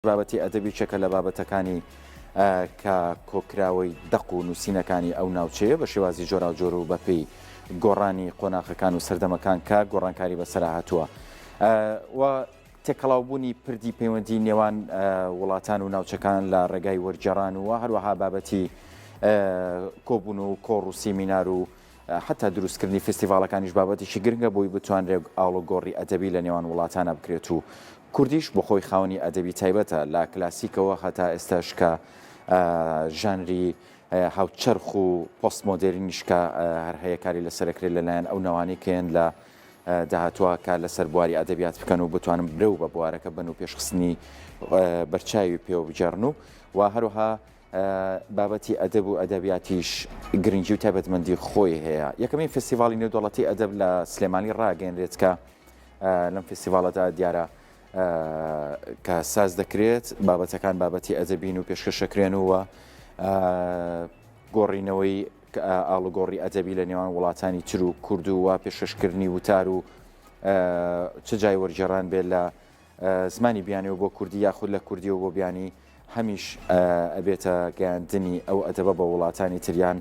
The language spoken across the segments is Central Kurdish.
بابەتی ئەدەبی چەکە لە بابەتەکانی کە کۆکراوەی دەق و نووسینەکانی ئەو ناوچەیە بە شێوازی جۆرا جۆر و بەپێی گۆڕانی قۆناغەکان و سەردەمەکان کە گۆڕانکاری بەسەر هاتووە و تێکەڵاوبوونی پردی پەیوەندی نێوان وڵاتان و ناوچەکان لە ڕێگای وەرجێڕان و هەروەها بابەتی کۆبوون و کۆڕ و سیمینار و حتا دروستکردنی فستیڤالەکانیش بابەتیشی گرنگە بۆی بتوانرێت ئاڵۆگۆڕی ئەدەبی لە نێوان وڵاتانە بکرێت و کوردیش بۆ خۆی خاوەنی ئەدەبی تایبەتە لە کلاسیکەوە هەتا ئێستاش کە ژانری هاوچەرخ و پۆست مۆدێرنیشکە هەر هەیە کاری لەسەرکرێت لەلایەن ئەو نەوانی کێن لە داهاتوە کار لەسەر بواری ئەدەبیات بکەن و بتوانم برە و بە بوارەکە بن و پێشخستنی بەرچاوی پێوە بجێڕن و هەروەها بابەتی ئەدەب و ئەدەبیاتیش گرنگی و تایبەتمەندی خۆی هەیە. یەکەمین فستیڤاڵی نێودوڵەتی ئەدەب لە سلێمانی ڕاگەێنرێت کە لەم فستیڤاڵەدا دیارە کە ساز دەکرێت بابەتەکان بابەتی ئەدەبین و پێشکەشەکرێنەوە گۆڕینەوەی ئاڵوگۆڕی ئەدەبی لە نێوان وڵاتانی تر و کورد و پێشکەشکردنی وتار و چ جای وەرجێڕان بێت لە زمانی بیانەوە بۆ کوردی یاخود لە کوردی و بۆ بیانی هەمیش ئەبێتە گەیاندنی ئەو ئەدەبە بە وڵاتانی تریان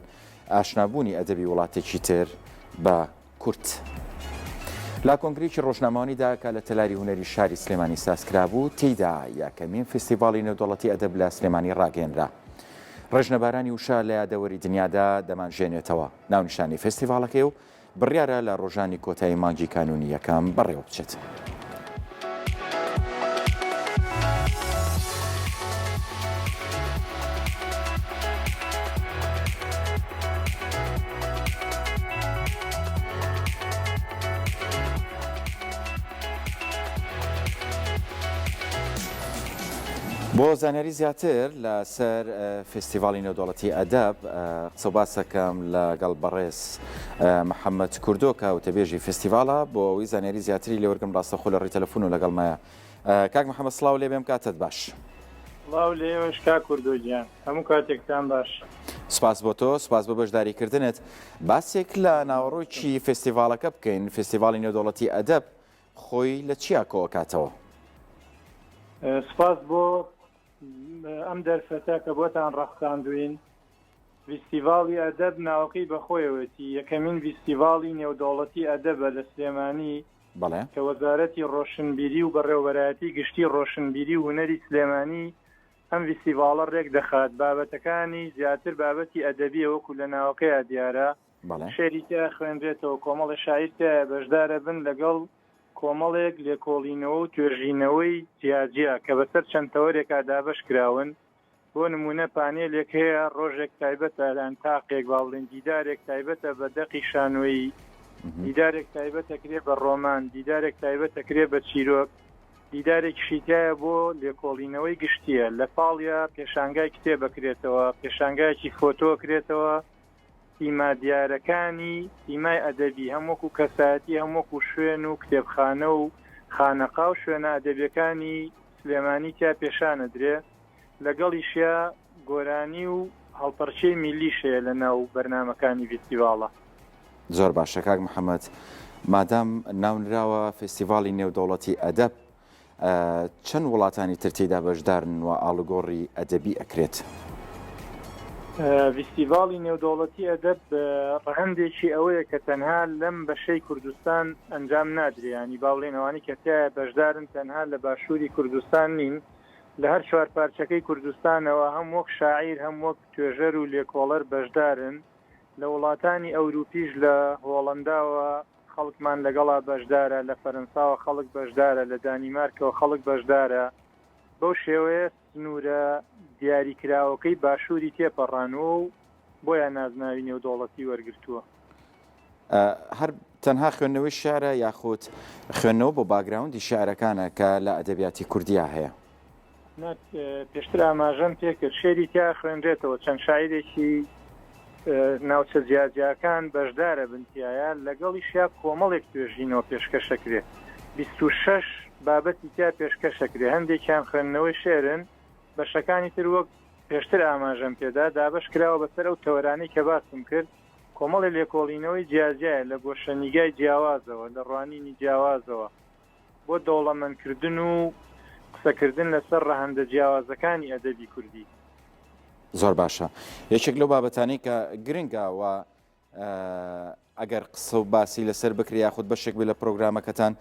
ئاشنابوونی ئەدەبی وڵاتێکی تر بە کورد. لا کۆنگرێکی ڕۆژنامەوانیدا کە لە تەلاری هونەری شاری سلێمانی سازکرا بوو تێیدا یەکەمین فستیڤاڵی نێودوڵەتی ئەدەب لە سلێمانی ڕاگەێنرا. ڕێژنەبارانی وشە لە یادەوەری دنیادا دەمانژێنێتەوە ناونیشانی فستیڤاڵەکەی و بڕیارە لە ڕۆژانی کۆتایی مانگی کانونی یەکەم بەڕێوە بچێت. بۆ زانیاری زیاتر لەسەر فستیڤاڵی نێودوڵەتی ئەدەب قسە باسەکەم لەگەڵ بەڕێز محەممەد کوردۆ کە وتەبێژی فستیڤالە بۆ ئەوی زانیاری زیاتری لێوەرگم ڕاستەخۆ لە ڕێی تەلەفۆن و لەگەڵمایە. کاک محەممەد سڵاو لێ بێم کاتت باش. سڵاو لێوەش کا کوردۆگیان هەموو کاتێکتان باش. سپاس بۆ تۆ سپاس بە بەشداریکردنت. باسێک لە ناوەڕۆکی فستیڤالەکە بکەین. فستیڤاڵی نێودوڵەتی ئەدەب خۆی لە چیا کۆکاتەوە؟ سپاس بۆ ئەم دەرفەتە کە بۆتان ڕەخساندوین. فستیڤاڵی ئەدەب ناوەکەی بەخۆیەوەتی یەکەمین فستیڤاڵی نێودوڵەتی ئەدەبە لە سلێمانی کە وەزارەتی ڕۆشنبیری و بەڕێوەبەرایەتی گشتی ڕۆشنبیری و هونەری سلێمانی ئەم فستیڤاڵە ڕێک دەخات. بابەتەکانی زیاتر بابەتی ئەدەبیە وەکو لە ناوەکەیە دیارە شێری تیا خوێنرێتەوە کۆمەڵی شاعیر تایە بەشدارە بن لەگەڵ کۆمەڵێک لێکۆڵینەوە و توێژینەوەی جیاجیا کە بەسەر چەند تەوەرێکا دابش کراون. بۆ نمونە پانێلێک هەیە ڕۆژێک تایبەتە لەن تاقێک باڵێن دیدارێک تایبەتە بە دەقی شانۆیی، دیدارێک تایبەتەکرێ بە ڕۆمان، دیدارێک تایبەتەکرێ بە چیرۆک، دیدارێک شیتایە بۆ لێکۆڵینەوەی گشتیە. لە پاڵیا پێشانگای کتێبەکرێتەوە، پێشانگایکی فۆتۆکرێتەوە، تیما دیارەکانی تیمای ئەدەبی هەمووەکو کەساتی هەمووەکو شوێن و کتێبخانە و خانەقا و شوێنە ئەدەبیەکانی سلێمانی تیا پێشانە درێ. لەگەڵیشیا گۆرانی و هەڵپەرچەی میلیشەیە لە ناو بەرنامەکانی فستیڤاڵە. زۆر باشە کاک محەممەد، مادام ناونراوە فستیڤاڵی نێودوڵەتی ئەدەب چەند وڵاتانی ترتیدا بەشدارن و ئاڵوگۆڕی ئەدەبی ئەکرێت؟ فستیڤاڵی نێودوڵەتی ئەدەب ڕەهەندێکی ئەوەیە کە تەنها لەم بەشەی کوردستان ئەنجام نادرێ، ینی باڵێنەوانی کەتایە بەشدارن تەنها لە باشووری کوردستان نین، لە هەر چوار پارچەکەی کوردستانەوە هەم وەک شاعیر هەم وەک توێژەر و لێکۆڵەر بەشدارن. لە وڵاتانی ئەوروپیش لە هۆڵەنداوە خەڵکمان لەگەڵا بەشدارە، لە فەرەنساوە خەڵک بەشدارە، لە دانیمارکەوە خەڵک بەشدارە. بەو شێوەیە سنوورە دیاریکراوەکەی باشووری تێپەڕانەوە و بۆیان نازناوی نێودوڵەتی وەرگرتووە. هەر تەنها خوێندنەوەی شارە یاخود خوێندنەوە بۆ باگراوندی شارەکانە کە لە ئەدەبیاتی کوردیا هەیە؟ پێشتر ئاماژەم پێکرد شێری تیا خوێنرێتەوە، چەند شاعیرێکی ناوچە جیاجیاکان بەشدارە بنتیایە، لەگەڵیشیا کۆمەڵێک توێژینەوە پێشکەشەکرێت. 26 بابەتی تیا پێشکەشەکرێ، هەندێکیان خوێندنەوەی شێرن، بەشەکانی تر وەک پێشتر ئاماژەم پێدا دابش کراوە بەسەر ئەو تەوەرانەی کە باسم کرد. کۆمەڵی لێکۆڵینەوەی جیاجایە لە گۆشەنیگای جیاوازەوە، لە ڕوانینی جیاوازەوە بۆ دەوڵەمەندکردن و قسەکردن لەسەر ڕەهەندە جیاوازەکانی ئەدەبی کوردی. زۆر باشە. یەکێک لەو بابەتانەی کە گرنگەوە ئەگەر قسە و باسی لەسەر بکری یاخود بەشێک بێ لە پرۆگرامەکەتان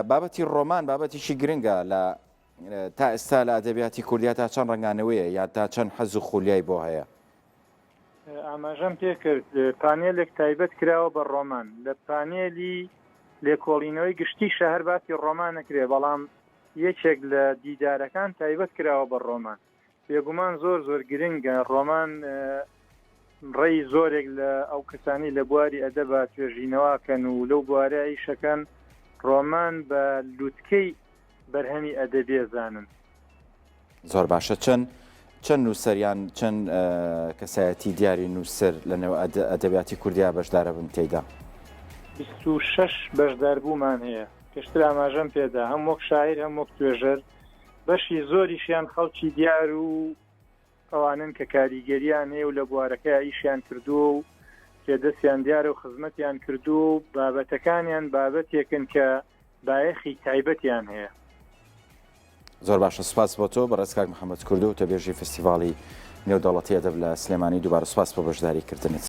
بابەتی ڕۆمان بابەتیشی گرنگە لە تا ئێستا لە ئەدەبیاتی کوردیا تا چەند ڕنگانەوەیە یا تا چەند حەز و خولیای بۆ هەیە؟ ئاماژەم پێکرد پانێلێک تایبەت کراوە بە ڕۆمان لە پانێلی لێکۆڵینەوەی گشتی شەهر باسی ڕۆمان نەکرێ، بەڵام یەکێک لە دیدارەکان تایبەت کراوە بە ڕۆمان. بێگومان زۆر گرنگە ڕۆمان ڕێی زۆرێک لە ئەو کەسانی لە بواری ئەدەبە توێژینەوەکەن و لەو بوارەی شەکەن ڕۆمان بە لووتکەی بەرهەمی ئەدەبێ زانن. زۆر باشە. چەند نووسەریان چەند کەسایەتی دیاری نووسەر لەنێو ئەدەبیاتی کوردیا بەشدارە بن تێیدا؟ 26 بەشدار بوومان هەیە کەشتر ئاماژەم پێدا هەم وەک شاعیر هەم وەک توێژەر، بەشی زۆریشیان خەڵکی دیار و ئەوانن کە کاریگەریان هەیە و لە بوارەکە ئیشیان کردووە و پێدەستیان دیارە و خزمەتیان کردو و بابەتەکانیان بابەتێکن کە بایەخی تایبەتیان هەیە. زۆر باشە. سوپاس بۆ تۆ بەڕێز کاک محەممەد کوردو و تەبێژی فستیڤاڵی نێودەوڵەتی ئەدەب لە سلێمانی دووبارە سوپاس بۆ بەشداریکردنت.